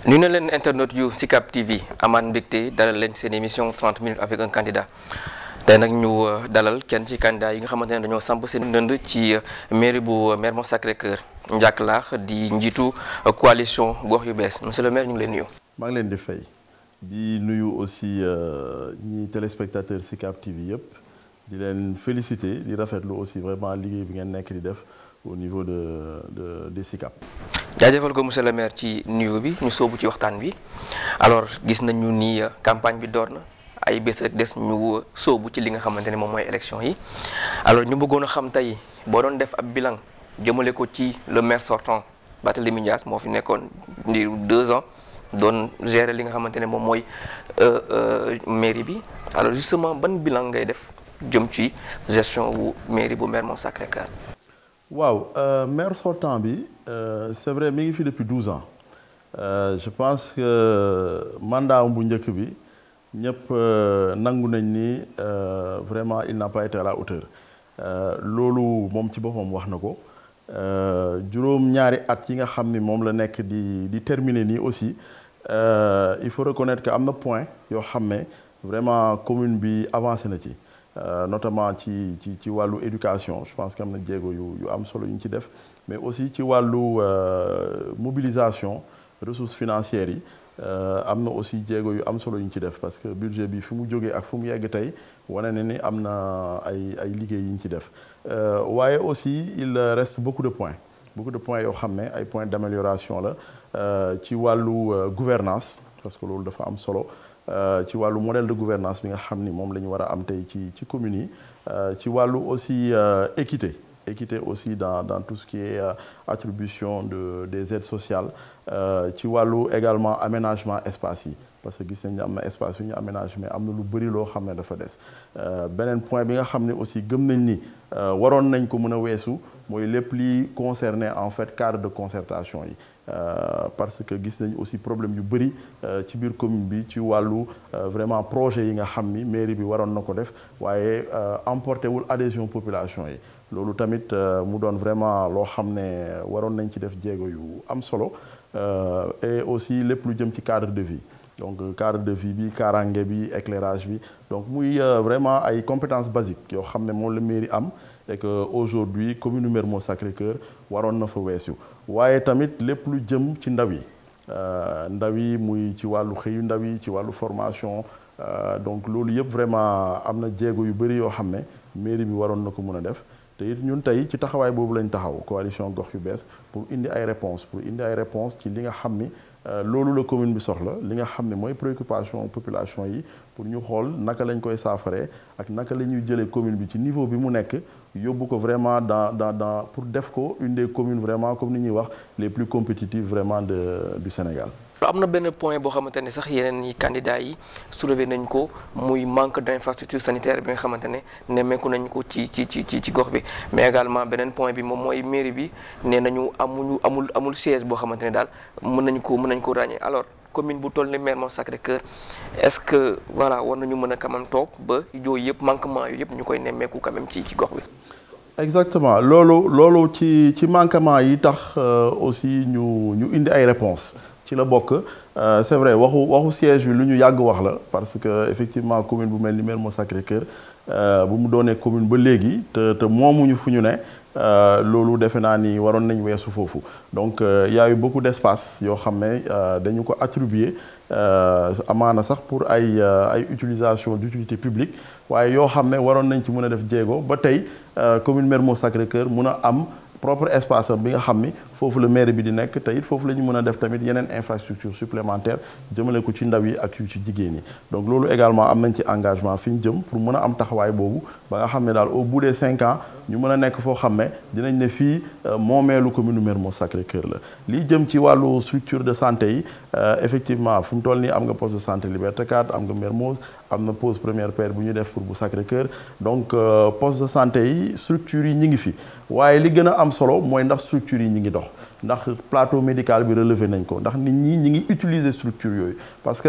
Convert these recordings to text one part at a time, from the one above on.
ñu ne leen internet yu Sicap TV amaan mbégte dalal leen seen émission 30 minutes avec un candidat tey nag ñu dalal kenn ci candidat yi nga xamante ne dañoo samp seen ndënd ci mairie bu Mermoz Sacré-Cœur Ndiack Lakh di njiitu coalition gox yu bees monsieur le maire ñu ngi leen nuyu. maa ngi leen di fay di nuyu aussi ñi téléspectateurs Sicap TV yëpp di leen féliciter di rafetlu aussi vraiment liggéey bi ngeen nekk di def au niveau de Sicap. jaajëfal ko monsieur le maire ci nuyu bi ñu soobu ci waxtaan bi alors gis nañu ni campagne bi door na ay bés rek des ñu soobu ci li nga xamante ne moom mooy élection yi alors ñu bëggoon a xam tey boo doon def ab bilan jëmale ko ci le maire sortant Barthélémy Dias moo fi nekkoon ndiru 2 ans doon gérer li nga xamante ne moom mooy mairie bi alors justement ban bilan ngay def jëm ci gestion wu mairie bu Mermoz Sacré-Cœur. waaw maire sortant bi c'est vrai mi ngi fi depuis 12 ans je pense que mandat bu njëkk bi ñëpp nangu nañ ni vraiment il n'a pas été à la hauteur loolu moom ci boppam wax na ko juróom-ñaari at yi nga xam ni moom la nekk di terminer nii aussi il faut reconnaître que am na point yoo xam ne vraiment commune bi avancé na ci. Notamment ci wàllu éducation je pense que am na jéego yu am solo yu ñu ci def mais aussi ci wàllu mobilisation ressources financières yi am na aussi jéego yu am solo yu ñu ci def parce que budget bi fi mu jógee ak fu mu yegg tey wane na ni am na ay liggéey yu ñu ci def waaye aussi il reste beaucoup de points yoo xam ne ay points d'amélioration la ci wàllu gouvernance parce que loolu dafa am solo ci wàllu modèle de gouvernance bi nga xam ni moom la ñu war a am tey ci communes yi ci wàllu aussi équité aussi dans tout ce qui est attribution des aides sociales ci wàllu également aménagement espace yi parce que gis nañ ne am na espace yu ñu aménagé mais am na lu bëri loo xam ne dafa des beneen point bi nga xam ne aussi gëm nañ ni waroon nañ ko mën a weesu mooy lépp li concerné en fait cadre de concertation yi parce que gis nañ aussi problème yu bëri ci biir commune bi ci wàllu vraiment projet yi nga xam ni mairie bi waroon na ko def waaye emporté wul adhésion population yi loolu tamit mu doon vraiment loo xam ne waroon nañ ci def jéego yu am solo et aussi lépp lu jëm ci cadre de vie donc cadre de vie bi kaaraange bi éclairage bi donc muy vraiment ay compétences basiques yoo xam ne moom la mairie am et que aujourd'hui commune Mermoz Sacré-Cœur waroon na fa weesu waaye tamit lépp lu jëm ci ndaw yi muy ci wàllu xëyu ndaw yi ci wàllu formation donc loolu yëpp vraiment am na jéego yu bëri yoo xam ne mairie bi waroon na ko mën a def te it ñun tey ci taxawaay boobu lañ taxaw coalition gox yu bees pour indi ay réponses ci li nga xam ni loolu la commune bi soxla li nga xam ne mooy préoccupation population yi pour ñu xool naka lañ koy saafaree ak naka la ñuy jëlee commune bi ci niveau bi mu nekk yóbbu ko vraiment dans pour def ko une des communes vraiment comme ni ñuy wax les plus compétitives vraiment du Sénégal. am na benn point boo xamante ne sax yeneen yi candidats yi soulevé nañ ko muy manque d'infrastructure sanitaire bi nga xamante ne nemmeeku nañ ko ci gox bi mais également beneen point bi moom mooy mairie bi nee nañu amul siège boo xamante ne daal mën nañ ko ràññee alors commune bu toll ni Mermoz Sacré-Cœur est-ce que voilà war nañu mën a quand même toog ba yooyu yëpp manquement yooyu yëpp ñu koy nemmeeku quand même ci gox bi. exactement loolu ci manquement yi tax aussi ñu indi ay réponses ci la bokk c'est vrai waxu siège bi lu ñu yàgg wax la parce que effectivement commune bu mel ni Mermoz Sacré-Cœur bu mu doonee commune ba léegi te moomuñu fu ñu ne loolu defe naa ni waroon nañ weesu foofu donc y a eu beaucoup d'espace yoo xam ne dañu ko attribuer amaana sax pour ay utilisation d'utilité publique waaye yoo xam ne waroon nañ ci mën a def jéego ba tey commune Mermoz Sacré-Cœur mun a am propre espace bi nga xam ni foofu la maire bi di nekk te it foofu la ñu mën a def tamit yeneen infrastructure supplémentaire jëmale ko ci ndaw yi ak yu ci jigéen yi donc loolu également am nañ ci engagement fi ñu jëm pour mën a am taxawaay boobu ba nga xam ne daal au bout des 5 ans ñu mën a nekk foo xam ne dinañ ne fii moomeelu commune Mermoz Sacré-Cœur la lii jëm ci wàllu structure de santé yi effectivement fu mu toll nii am nga poste de santé Liberté 4 am nga Mermoz am na pose première pierre bu ñu def pour bu Sacré-Cœur donc poste de santé yi structures yi ñi ngi fi waaye li gën a am solo mooy ndax structures yi ñi ngi dox ndax plateau médical bi relevé nañ ko ndax nit ñi ngi utiliser structure yooyu parce que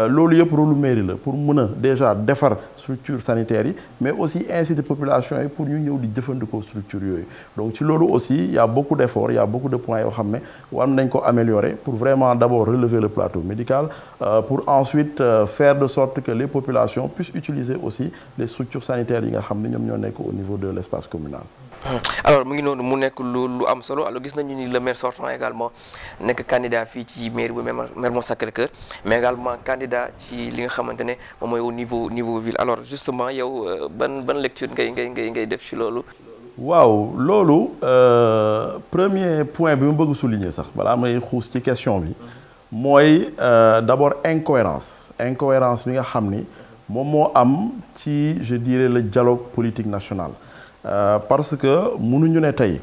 loolu yëpp rôle mairie la pour mën a déjà defar structure sanitaire yi mais aussi inciter population yi pour ñu ñëw di jëfandikoo structure yooyu donc ci loolu aussi il y a beaucoup d'efforts il y a beaucoup de points yoo xam ne war nañ ko améliorer pour vraiment d'abord relever le plateau médical pour ensuite faire de sorte que les populations puissent utiliser aussi les structures sanitaires yi nga xam ne ñoom ñoo nekk au niveau de l'espace communal. Alors mu ngi noonu mu nekk lu am solo alors gis nañu ni le maire sortant également nekk candidat fii ci mairie bu Mermoz Sacré-Cœur mais également candidat ci li nga xamante ne moom mooy au niveau ville alors justement yow ban lecture ngay def ci loolu. waaw loolu premier point bi mu bëgg souligner sax balaa may xuus ci question bi mooy d'abord incohérence bi nga xam ni moom moo am ci je dirais le dialogue politique national. Parce que mënuñu ne tey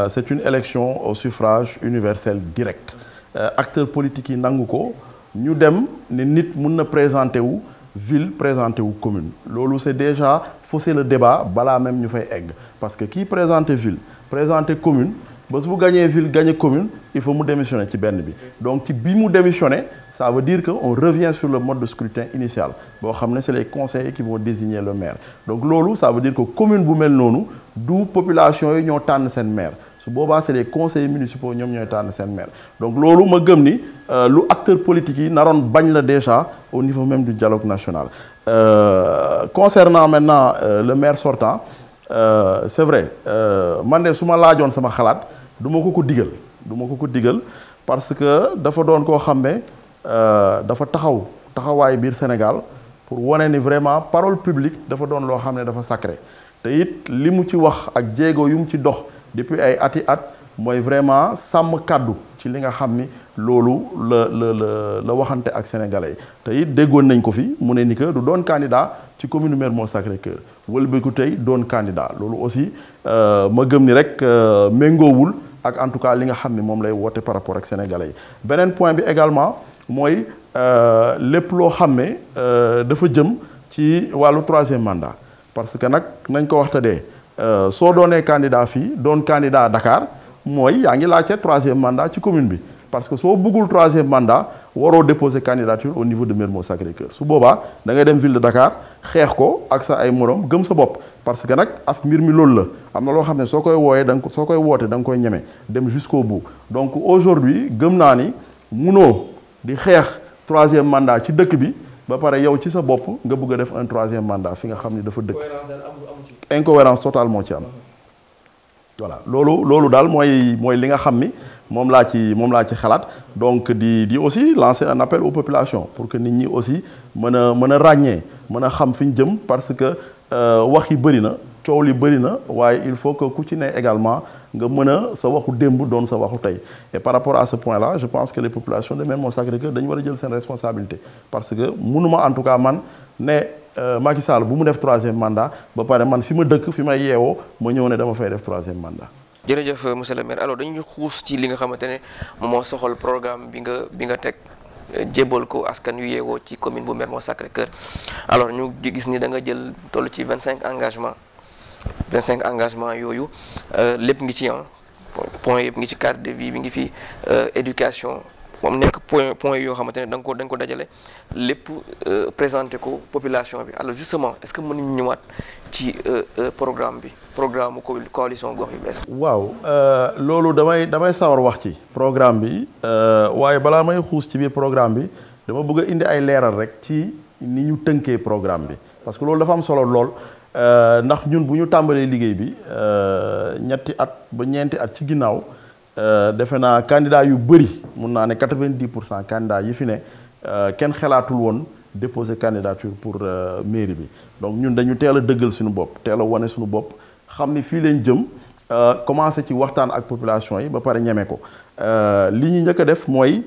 c'est une élection au suffrage universel direct acteurs politiques yi nangu ko ñu dem ne nit mun na présenter wu ville présenter wu commune loolu c'est déjà fausser le débat balaa même ñu fay egg parce que kii présenter ville présenter commune bés bu gagner ville gagner commune il faut mu démissionner ci benn bi donc ci bi mu démissionner ça veut dire que on revient sur le mode de scrutin initial boo xam ne c'est les conseillers qui vont désigner le maire donc loolu ça veut dire que commune bu mel noonu du population yi ñoo tànn seen maire su boobaa c'est les conseillers municipaux ñoom ñooy tànn seen maire donc loolu ma gëm ni lu acteurs politiques yi naroon bañ la déjà au niveau même du dialogue national concernant maintenant le maire sortant c'est vrai man de su ma laajoon sama xalaat du ma ko digal parce que dafa doon koo xam ne dafa taxawaay biir Sénégal pour wane ni vraiment parole publique dafa doon loo xam ne dafa sacré te it li mu ci wax ak jéego yu mu ci dox depuis ay at mooy vraiment sàmm kàddu ci li nga xam ni loolu la waxante ak sénégalais yi te it déggoon nañ ko fi mu ne ni que du doon candidat ci commune Mermoz Sacré-Cœur wëlbéeku tey doon candidat loolu aussi ma gëm ni rek méngoowul ak en tout cas li nga xam ne moom lay woote par rapport ak sénégalais yi beneen point bi également mooy lépp loo xam ne dafa jëm ci wàllu troisième mandat parce que nag nañ ko waxta dee soo doonee candidat fii doon candidat Dakar mooy yaa ngi laajte troisième mandat ci commune bi parce que soo bëggul troisième mandat waroo déposer candidature au niveau de Mermoz Sacré-Cœur su boobaa da ngay dem ville de Dakar xeex ko ak sa ay morom gëm sa bopp parce que nag mbir mi loolu la am na loo xam ne soo koy wooyee soo koy wootee da nga koy ñeme dem jusqu'au bout donc aujourd'hui gëm naa ni munoo di xeex troisième mandat ci dëkk bi ba pare yow ci sa bopp nga bëgg a def un troisième mandat fi nga xam ni dafa dëkk incohérence totale moo ci am voilà loolu daal mooy li nga xam ni moom laa ci xalaat donc di aussi lancer un appel aux populations pour que nit ñi aussi mën a ràññee mën a xam fi ñu jëm parce que wax yi bëri na coow li bëri na waaye il faut que ku ci ne également nga mën a sa waxu démb doon sa waxu tey et par rapport à ce point là je pense que les populations de Mermoz Sacré-Cœur dañu war a jël seen responsabilité parce que mënuma en tout cas man ne Macky Sall bu mu def troisième mandat ba pare man fi ma dëkk fi may yeewoo ma ñëw ne dama fay def troisième mandat. jërëjëf monsieur le maire alors dañuy xuus ci li nga xamante ne moom moo soxal programme bi nga teg jébbal ko askan yu yeewoo ci commune bu Mermoz Sacré-Cœur alors ñu gis ni da nga jël toll ci 25 engagements yooyu lépp ngi ci point yëpp ngi ci cadre de vie bi ngi fi éducation moom nekk point yoo xamante ne da nga ko dajale lépp présenté ko population bi alors justement est-ce que mën nañu ñëwaat ci programme coalition gox yu bees. waaw loolu damay sawar wax ci programme bi waaye balaa may xuus ci biir programme bi dama bëgg a indi ay leeral rek ci ni ñu tënkee programme bi parce que loolu dafa am solo lool ndax ñun bu ñu tàmbalee liggéey bi ñetti at ba ñeenti at ci ginnaaw defe naa candidat yu bëri mun naa ne 90% candidat yi fi ne kenn xalaatul woon déposer candidature pour mairie bi donc ñun dañu teel a dëggal suñu bopp teel a wane suñu bopp xam ni fii leen jëm commencé ci waxtaan ak population yi ba pare ñeme ko li ñu njëkk a def mooy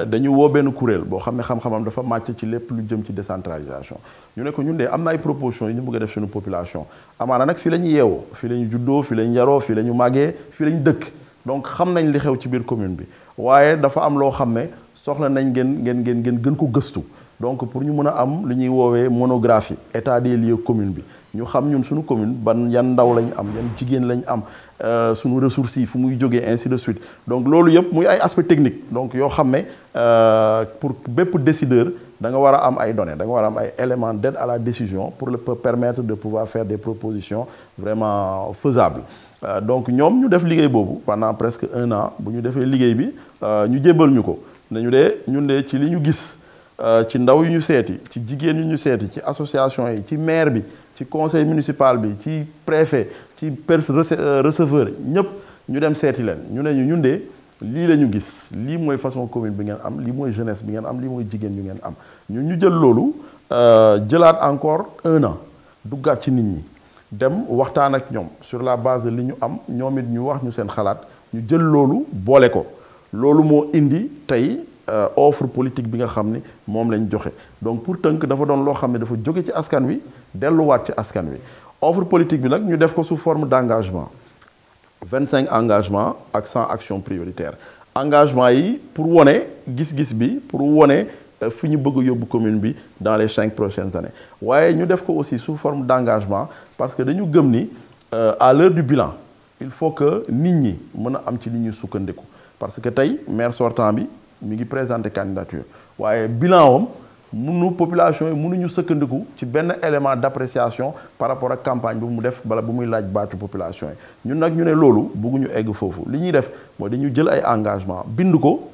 dañu woo benn kuréel boo xam ne xam-xamam dafa màcc ci lépp lu jëm ci décentralisation ñu ne ko ñun de am na ay propositions yi ñu bëgg a def suñu population amaana nag fii la ñu yeewoo fii la ñu juddoo fii la ñu yaroo fii la ñu màggee fii la ñu dëkk donc xam nañ li xew ci biir commune bi waaye dafa am loo xam ne soxla nañ ngeen gën ko gëstu donc pour ñu mën a am lu ñuy woowee monographie état des lieux commune bi ñu xam ñun suñu commune ban yan ndaw lañ am yan jigéen lañ am suñu ressources yi fu muy jógee ainsi de suite donc loolu yëpp muy ay aspect technique donc yoo xam ne pour bépp décideur da nga war a am ay données da nga war a am ay éléments d'aide à la décision pour le permettre de pouvoir faire des propositions vraiment faisables donc ñoom ñu def liggéey boobu pendant presque 1 an bu ñu defee liggéey bi ñu jébbal ñu ko nañu dee ñun de ci li ñu gis ci ndaw yu ñu seeti ci jigéen yu ñu seeti ci association yi ci maire bi ci conseil municipal bi ci préfet ci receveur ñëpp ñu dem seeti leen ñu ne ñu ñun de lii la ñu gis lii mooy façon commune bi ngeen am lii mooy jeunesse bi ngeen am lii mooy jigéen yu ngeen am ñun ñu jël loolu jëlaat encore 1 an duggaat ci nit ñi dem waxtaan ak ñoom sur la base de li ñu am ñoom it ñu wax ñu seen xalaat ñu jël loolu boole ko loolu moo indi tey offre politique bi nga xam ni moom lañ joxe donc pour tënk dafa doon loo xam ne dafa jóge ci askan wi delluwaat ci askan wi offre politique bi nag ñu def ko sous forme d'engagement 25 engagements ak 100 actions prioritaires engagement yi pour wone gis-gis bi pour wone fi ñu bëgg a yóbbu commune bi dans les 5 prochaines années waaye ñu def ko aussi sous forme d'engagement parce que dañu gëm ni à l'heure du bilan il faut que nit ñi mën a am ci li ñuy sukkandiku parce que tey maire sortant bi mi ngi présenter candidature waaye bilan wam mënu population yi mënuñu sëkkandiku ci benn élément d'appréciation par rapport ak campagne bi mu def bala bu muy laaj baatu population yi ñun nag ñu ne loolu bëgguñu egg foofu li ñuy def mooy dañu jël ay engagement bind ko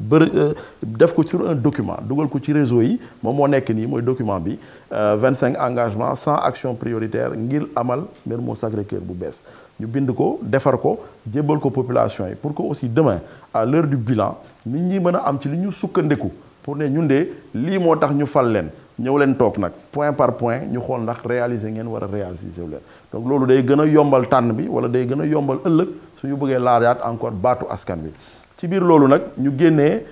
def ko sur un document dugal ko ci réseau yi moom moo nekk nii mooy document bi 25 engagements 100 actions prioritaires ngir amal Mermoz Sacré-Cœur bu bees ñu bind ko defar ko jébbal ko population yi pour que aussi demain à l'heure du bilan nit ñi mën a am ci li ñu sukkandiku pour ne ñun de lii moo tax ñu fal leen ñëw leen toog nag point par point ñu xool ndax réaliser ngeen war a réaliser wu leen donc loolu day gën a yombal tànn bi wala day gën a yombal ëllëg suñu bëggee laajaat encore baatu askan bi ci biir loolu nag ñu génnee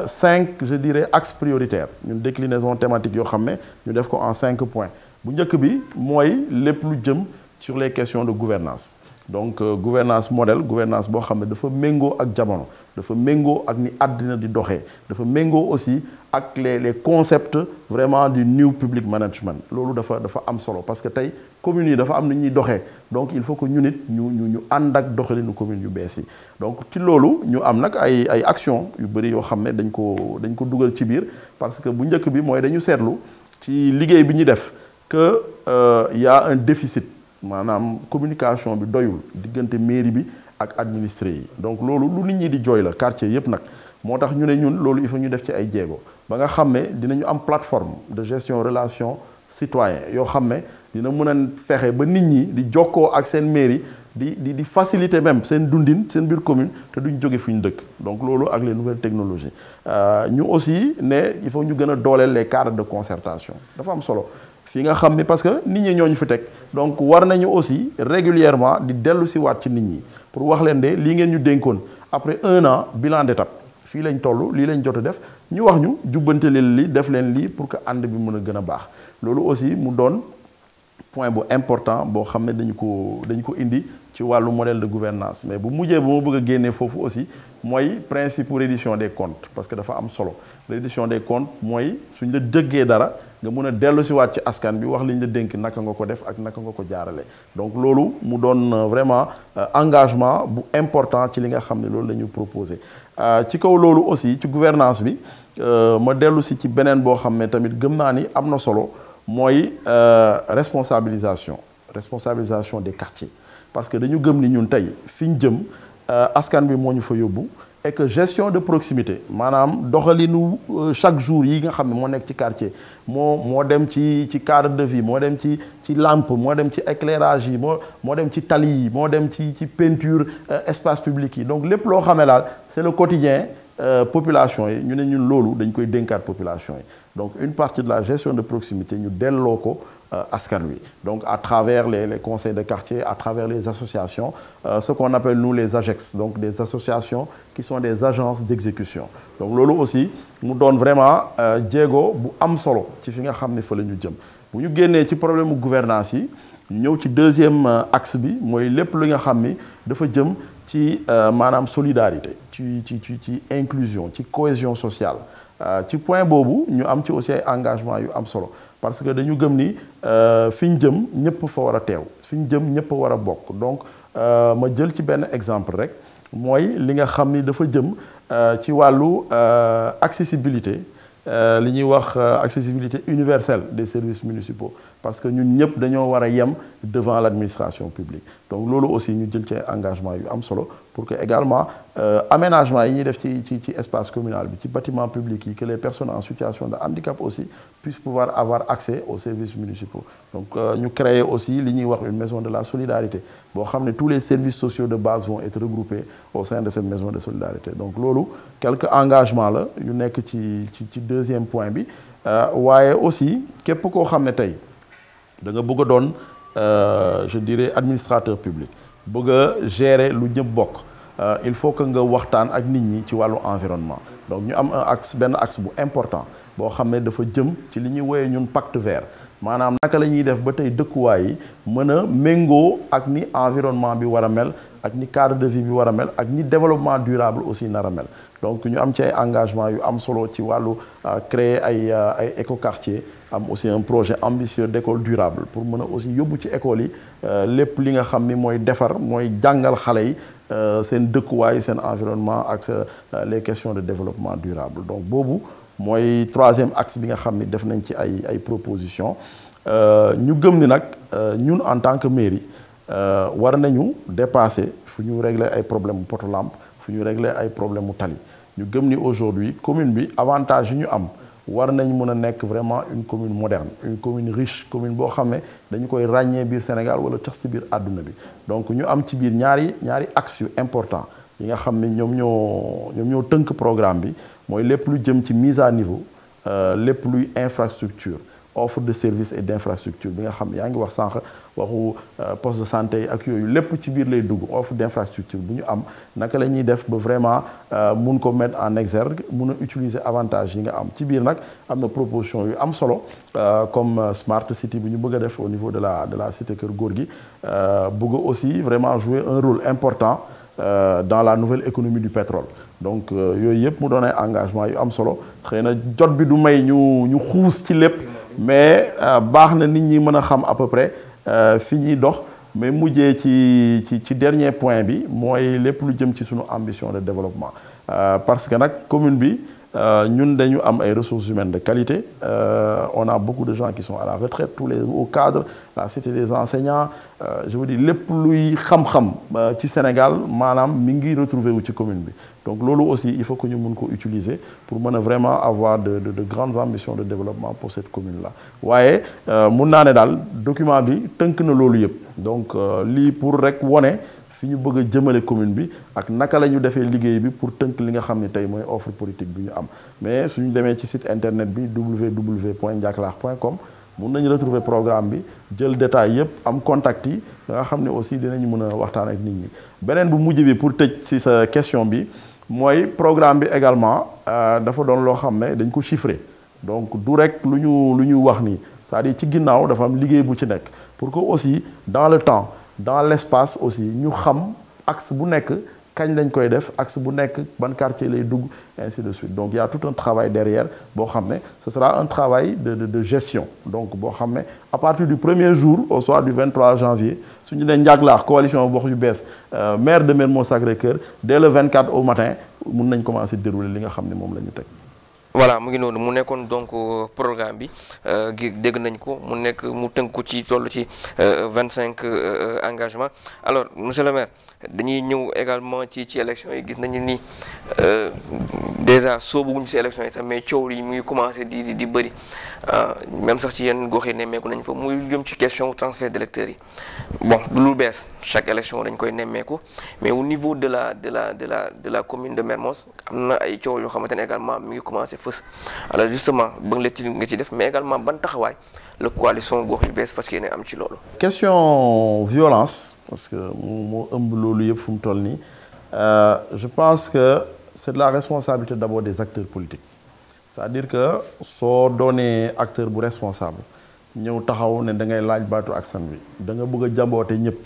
5 je dirais axes prioritaires ñun déclinaison thématique yoo xam ne ñu def ko en 5 points bu njëkk bi mooy lépp lu jëm sur les questions de gouvernance donc gouvernance modèle gouvernance boo xam ne dafa méngoo ak jamono dafa méngoo ak ni àddina di doxee dafa méngoo aussi ak les concepts vraiment du new public management loolu dafa am solo parce que tey communes yi dafa am ni ñuy doxee donc il faut que ñu nit ñu ànd ak doxalinu communes yu bees yi donc ci loolu ñu am nag ay actions yu bëri yoo xam ne dañ ko dugal ci biir parce que bu njëkk bi mooy dañu seetlu ci liggéey bi ñu def que y a un déficit maanaam communication bi doyul diggante mairie bi ak administré yi donc loolu lu nit ñi di jooy la quartier yépp nag moo tax ñu ne ñun loolu il faut ñu def ci ay jéego ba nga xam ne dinañu am plateforme de gestion relation citoyen yoo xam ne dina mën a fexe ba nit ñi di jokkoo ak seen mairie di faciliter même seen dundin seen biir commune te duñ jóge fi ñu dëkk donc loolu ak les nouvelles technologies ñu aussi ne il faut ñu gën a dooleel les cadres de concertation dafa am solo fi nga xam ne parce que nit ñi ñoo ñu fi teg donc war nañu aussi régulièrement di dellu si waat ci nit ñi pour wax leen de lii ngeen ñu dénkoon après 1 an bilan d'étape fii lañ toll lii lañ jot a def ñu wax ñu jubbante leen li def leen lii pour que ànd bi mën a gën a baax loolu aussi mu doon point bu important boo xam ne dañu ko indi ci wàllu modèle de gouvernance mais bu mujjee bu ma bëgg a génnee foofu aussi mooy principe reddition des comptes parce que dafa am solo reddition des comptes mooy suñ la dëggee dara nga mën a dellu si waat ci askan bi wax liñ la dénk naka nga ko def ak naka nga ko jaarale donc loolu mu doon vraiment engagement bu important ci li nga xam ne loolu la ñu proposé ci kaw loolu aussi ci gouvernance bi ma dellu si ci beneen boo xam ne tamit gëm naa ni am na solo mooy responsabilisation des quartiers parce que dañu gëm ni ñun tey fi ñu jëm askan bi moo ñu fa yóbbu et que gestion de proximité maanaam doxalinu chaque jour yi nga xam ne moo nekk ci quartier moo dem ci cadre de vie moo dem ci lampe moo dem ci éclairage yi moo dem ci tali yi moo dem ci peinture espace public yi donc lépp loo xam ne daal c'est le quotidien population yi ñu ne ñun loolu dañ koy dénkaat population yi donc une partie de la gestion de proximité ñu delloo ko askan wi donc à travers les conseils de quartier à travers les associations ce qu'on appelle nous les AGEX donc des associations qui sont des agences d'exécution donc loolu aussi mu doon vraiment jéego bu am solo ci fi nga xam ne fa la ñu jëm bu ñu génnee ci problème mu gouvernance yi ñu ñëw ci deuxième axe bi mooy lépp li nga xam ni dafa jëm ci maanaam solidarité ci inclusion ci cohésion sociale ci point boobu ñu am ci aussi ay engagement yu am solo parce que dañu gëm ni fi ñu jëm ñëpp fa war a teew fi ñu jëm ñëpp war a bokk donc ma jël ci benn exemple rek mooy li nga xam ni dafa jëm ci wàllu accessibilité li ñuy wax accessibilité universelle des services municipaux parce que ñun ñëpp dañoo war a yem devant l'administration publique donc loolu aussi ñu jël ci engagement yu am solo pour que également aménagement yi ñuy def ci espace communal bi ci bâtiment public yi que les personnes en situation de handicap aussi puissent pouvoir avoir accès aux services municipaux donc ñu créer aussi li ñuy wax une maison de la solidarité boo xam ne tous les services sociaux de base vont être regroupés au sein de cette maison de solidarité donc loolu quelques engagements la yu nekk ci deuxième point bi waaye aussi képp koo xam ne tey da nga bëgg a doon je dirais administrateur public bëgg a gérer lu ñëpp bokk il faut que nga waxtaan ak nit ñi ci wàllu environnement donc ñu am benn axe bu important boo xam ne dafa jëm ci li ñuy woyee ñun pacte vert maanaam naka la ñuy def ba tey dëkkuwaay yi mën a méngoo ak ni environnement bi war a mel ak ni cadre de vie bi war a mel ak ni développement durable aussi nar a mel donc ñu am ci ay engagement yu am solo ci wàllu créer ay écoquartier am aussi un projet ambitieux d'école durable pour mën a aussi yóbbu ci école yi lépp li nga xam ni mooy defar mooy jàngal xale yi seen dëkkuwaay seen environnement ak les questions de développement durable donc boobu mooy troisième axe bi nga xam ni def nañ ci ay propositions ñu gëm ni nag ñun en tant que mairie war nañu dépasser fu ñu régler ay problème mu poto lampe fu ñu régler ay problème mu tali ñu gëm ni aujourd'hui commune bi avantage yi ñu am war nañ mën a nekk vraiment une commune moderne une commune riche commune boo xam ne dañu koy ràññee biir Sénégal wala tax ci biir àdduna bi donc ñu am ci biir ñaari axes yu important yi nga xam ne ñoom ñoo tënk programme bi mooy lépp lu jëm ci mise à niveau lépp luy infrastructure offre de services et d'infrastructure bi nga xam ne yaa ngi wax sànq waxu poste de santé yi ak yooyu lépp ci biir lay dugg offre d'infrastructure bu ñu am naka la ñuy def ba vraiment mun ko mettre en exergue mun a utiliser avantage yi nga am ci biir nag am na proposition yu am solo comme smart city bi ñu bëgg a def au niveau de la cité Kër Gorgui bëgg aussi vraiment jouer un rôle important dans la nouvelle économie du pétrole donc yooyu yëpp mu doon ay engagement yu am solo xëy na jot bi du may ñu xuus ci lépp mais baax na nit ñi mën a xam à peu près fi ñuy dox mais mujjee ci dernier point bi mooy lépp lu jëm ci suñu ambition de développement parce que nag commune bi ñun dañu am ay ressources humaines de qualité on a beaucoup de gens qui sont à la retraite tous les hauts cadres la cité des enseignants je veux dire lépp luy xam-xam ci Sénégal maanaam mi ngi retrouver wu ci commune bi donc loolu aussi il faut que ñu mun ko utiliser pour mën a vraiment avoir de grandes ambitions de développement pour cette commune là waaye mun naa ne daal document bi tënk na loolu yëpp donc lii pour rek wone fi ñu bëgg a jëmale commune bi ak naka la ñu defee liggéey bi pour tënk li nga xam ne tey mooy offre politique bi ñu am mais suñu demee ci site internet bi www.ndiaklaax.com mun nañu retrouver programme bi jël détail yëpp am contact yi nga xam ne aussi dinañu mën a waxtaan ak nit ñi beneen bu mujj bi pour tëj ci sa question bi mooy programme bi également dafa doon loo xam ne dañ ko chiffrer donc du rek lu ñu wax nii c'est-à-dire ci ginnaaw dafa am liggéey bu ci nekk pour que aussi dans le temps dans l'espace aussi ñu xam axe bu nekk kañ lañ koy def axe bu nekk ban quartier lay dugg ainsi de suite donc il y a tout un travail derrière boo xam ne ce sera un travail de gestion donc boo xam ne à partir du premier jour au soir du 23 janvier su ñu nee Ndiaklaax coalition Gox yu bees maire de Mermoz Sacré-Cœur dès le 24 au matin mun nañ commencer dérouler li nga xam ne moom la ñu teg. voilà mu ngi noonu mu nekkoon donc programme bi dégg nañ ko mu tënk ko ci toll ci 25 engagements alors monsieur le maire dañuy ñëw également ci élection yi gis nañu ni déjà soobuguñu ci élection yi sax mais coow yi mu ngi commencé di bëri même sax ci yenn gox yi nemmeeku nañ fa muy jëm ci question transfert d'électeurs yi bon du lu bees chaque élection dañ koy nemmeeku mais au niveau de la commune de Mermoz am na ay coow yoo xamante ne également mi ngi commencé fës alors justement ba nga ci def mais également ban taxawaay la coalition Gox yu bees parce que yéen am ci loolu. question violence parce que moo ëmb loolu yëpp fu mu toll nii je pense que c'est de la responsabilité d'abord des acteurs politiques c'est-à-dire que soo doonee acteur bu responsable ñëw taxaw ne da ngay laaj baatu askan wi da nga bëgg a jaboote ñëpp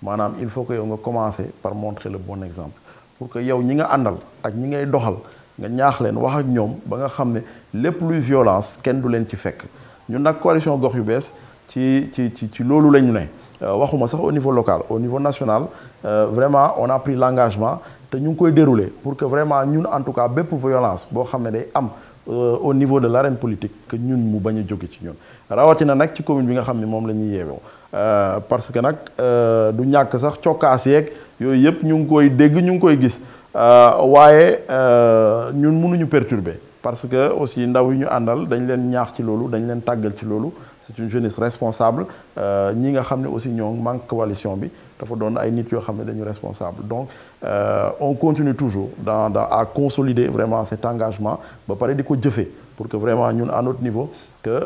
maanaam il faut que yow nga commencer par montrer le bon exemple pour que yow ñi nga àndal ak ñi ngay doxal nga ñaax leen wax ak ñoom ba nga xam ne lépp luy violence kenn du leen ci fekk ñun nag coalition gox yu bees ci loolu la ñu ne waxuma sax au niveau local au niveau national vraiment on a pris l'engagement te ñu ngi koy dérouler pour que vraiment ñun en tout cas bépp violence boo xam ne day am au niveau de l'arène politique que ñun mu bañ a jóge ci ñun rawatina nag ci commune bi nga xam ne moom la ñuy yeewoo parce que nag du ñàkk sax cokkaas yeeg yooyu yëpp ñu ngi koy dégg ñu ngi koy gis waaye ñun mënuñu perturber parce que aussi ndaw yi ñu àndal dañ leen ñaax ci loolu dañ leen tàggal ci loolu c'est une jeunesse responsable ñi nga xam ne aussi ñoo manque coalition bi dafa doon ay nit yoo xam ne dañu responsable donc on continue toujours à consolider vraiment cet engagement ba pare di ko jëfee pour que vraiment ñun à notre niveau que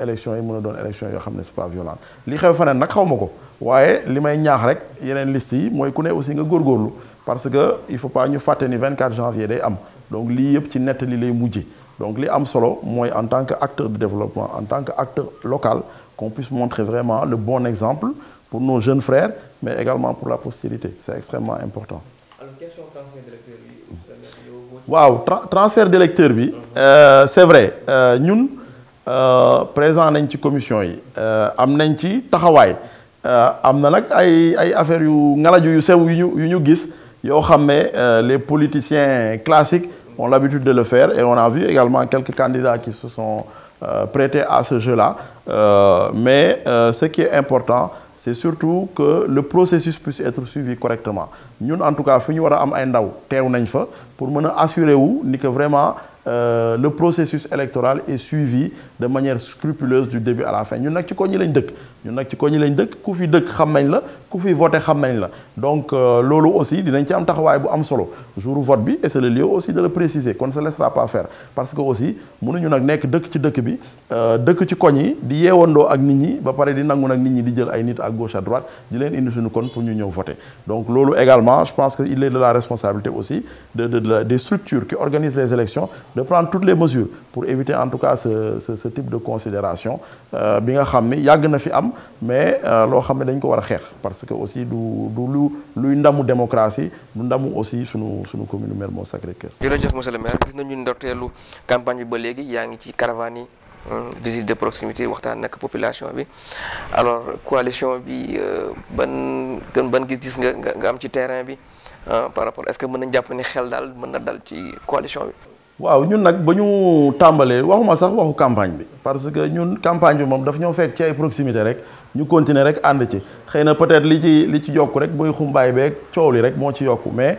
élection yi mën a doon élection yoo xam ne c'est pas violent li xew feneen nag xaw ma ko waaye li may ñaax rek yeneen liste yi mooy ku ne aussi nga góorgóorlu parce que il faut pas ñu fàtte ni 24 janvier day am donc lii yëpp ci nettali lay mujje donc li am solo mooy en tant que acteur de développement en tant que acteur local qu'on puisse montrer vraiment le bon exemple pour nos jeunes frères mais également pour la postérité c'est extrêmement important. alors question transfert d'électeur bi. waaw transfert d'électeur bi. C'est vrai ñun présent nañ ci commission yi am nañ ci taxawaay am na nag ay affaires yu ngalaju yu sew yu ñu gis yoo xam ne les politiciens classiques ont l'habitude de le faire et on a vu également quelques candidats qui se sont prêtés à ce jeu-là mais ce qui est important c'est surtout que le processus puisse être suivi correctement ñun en tout cas fi ñu war a am ay ndaw teew nañ fa pour mën a assurer wu ni que vraiment le processus électoral est suivi de manière scrupuleuse du début à la fin ñun nag ci koñ ñi lañ dëkk ku fi dëkk xam nañ la ku fi voté xam nañ la donc loolu aussi dinañ ci am taxawaay bu am solo jour vote bi et c'est le lieu aussi de le préciser qu'on ne se laissera pas faire parce que aussi mënuñu nag nekk dëkk ci dëkk bi dëkk ci koñ yi di yeewandoo ak nit ñi ba pare di nangu nag nit ñi di jël ay nit à gauche à droite di leen indi suñu kon pour ñu ñëw voter donc loolu également je pense que il est de la responsabilité aussi des structures qui organisent les élections de prendre toutes les mesures pour éviter en tout cas ce type de considération bi nga xam ni yàgg na fi am mais loo xam ne dañ ko war a xeex parce que aussi du luy ndamu démocratie du ndamu aussi sunu commune Mermoz Sacré-Cœur. jërëjëf monsieur le maire gis nañu ndorteelu campagne bi ba léegi yaa ngi ci caravane yi visite de proximité waxtaan ak population bi alors coalition bi ban gis-gis nga am ci terrain bi par rapport est-ce que mën nañ jàpp ni xel daal mën na dal ci coalition bi. waaw ñun nag ba ñu tàmbalee waxuma sax waxu campagne bi parce que ñun campagne bi moom daf ñoo fekk ci ay proximité rek ñu continuer rek ànd ci xëy na peut-être li ci yokku rek booy xumbaay beeg coow li rek moo ci yokku mais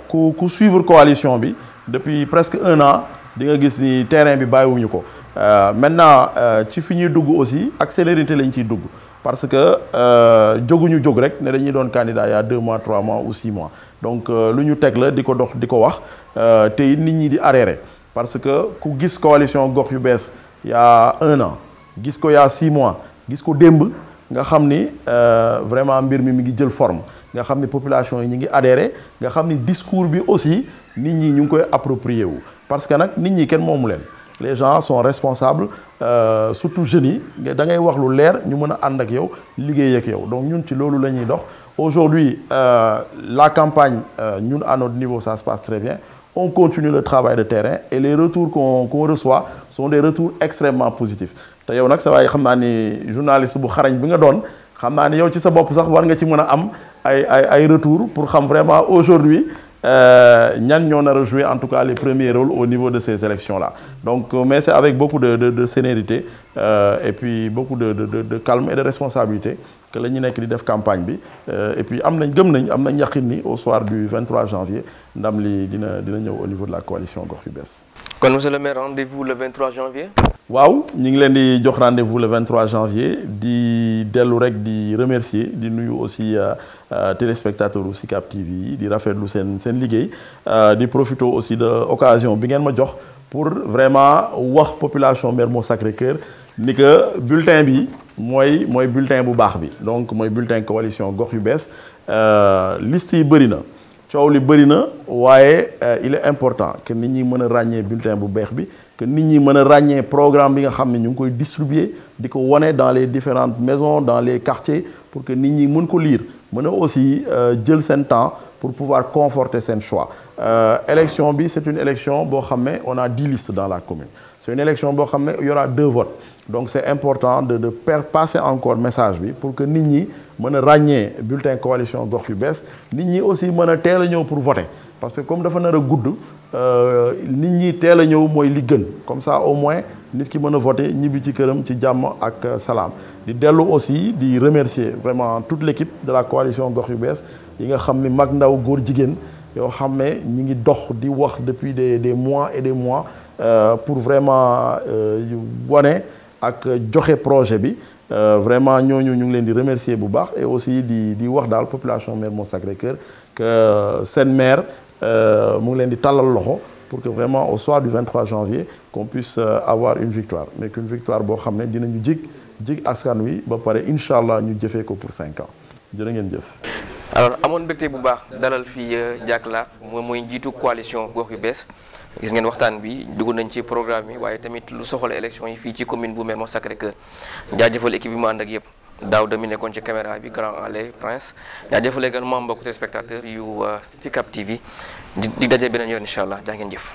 ku suivre coalition bi depuis presque 1 an di nga gis ni terrain bi bàyyiwuñu ko maintenant ci fi ñuy dugg aussi ak célérité lañ ciy dugg parce que jóguñu jóg rek ne dañuy doon candidat il y a 2 mois 3 mois ou 6 mois donc lu ñu teg la di ko dox di ko wax te it nit ñi di arrêté parce que ku gis coalition gox yu bees il y a 1 an gis ko il y a 6 mois gis ko démb nga xam ni vraiment mbir mi ngi jël forme nga xam ni population yi ñu ngi adhéré nga xam ni discours bi aussi nit ñi ñu ngi koy approprié wu parce que nag nit ñi kenn moomu leen les gens sont responsables surtout jeunes yi da ngay wax lu leer ñu mën a ànd ak yow liggéey ak yow donc ñun ci loolu la ñuy dox aujourd'hui la campagne ñun à notre niveau ça se passe très bien on continue le travail de terrain et les retours qu'on reçoit sont des retours extrêmement positifs te yow nag sa waay xam naa ni journaliste bu xarañ bi nga doon xam naa ni yow ci sa bopp sax war nga ci mën a am ay retours pour xam vraiment aujourd'hui ñan ñoo nar a jouer en tout cas les premiers rôles au niveau de ces élections-là donc mais c'est avec beaucoup de sérénité et puis beaucoup de calme et de responsabilité que la ñu nekk di def campagne bi et puis am nañ yaqin ni au soir du 23 janvier ndam li dina ñëw au niveau de la coalition gox yu bees. kon monsieur le maire rendez-vous le 23 janvier. waaw ñu ngi leen di jox rendez-vous le 23 janvier di dellu rek di remercier di nuyu aussi téléspectateurs u Sicap TV di rafetlu seen liggéey di profiter aussi de occasion bi ngeen ma jox pour vraiment wax population Mermoz Sacré-Cœur ni que bulletin bi mooy bulletin bu baax bi donc mooy bulletin coalition gox yu bees liste yi bëri na coow li bëri na waaye il est important que nit ñi mën a ràññee bulletin bu beex bi que nit ñi mën a ràññee programme bi nga xam ne ñu ngi koy distribuer di ko wane dans les différentes maisons dans les quartiers pour que nit ñi mën ko lire mën a aussi jël seen temps pour pouvoir conforter seen choix élection bi c'est une élection boo xam ne on a 10 listes dans la commune c'est une élection boo xam ne il y aura 2 votes donc c'est important de passer encore message bi pour que nit ñi mën a ràññee bulletin coalition gox yu bees nit ñi aussi mën a teel a ñëw pour voter parce que comme dafa nar a gudd nit ñi teel a ñëw mooy li gën comme ça au moins nit ki mën a voter ñibbi ci këram ci jàmm ak salaam di dellu aussi di remercier vraiment toute l'équipe de la coalition gox yu bees yi nga xam ni mag ndaw góor jigéen yoo xam ne ñi ngi dox di wax depuis des mois et des mois pour vraiment wane ak joxe projet bi vraiment ñooñu ñu ngi leen di remercier bu baax et aussi di wax daal population Mermoz Sacré-Cœur que seen maire mu ngi leen di tàllal loxo pour que vraiment au soir du 23 janvier qu'on puisse avoir une victoire mais qu'une victoire boo xam ne dinañu jig askan wi ba pare incha allah ñu jëfee ko pour 5 ans jërë ngeen jëf. alors amoon mbégte bu baax dalal fii Diack La mooy njiitu coalition gox yu bees gis ngeen waxtaan bi dugg nañ ci programme yi waaye tamit lu soxla élection yi fii ci commune bu Mermoz Sacré-Cœur jaajëfal équipe bi mu ànd ak yëpp Daouda mi nekkoon ci caméra bi Grand Allé Prince jaajëfal également mbokku téléspectateurs yu Sicap TV di daje beneen yoon incha allah jaa ngeen jëf.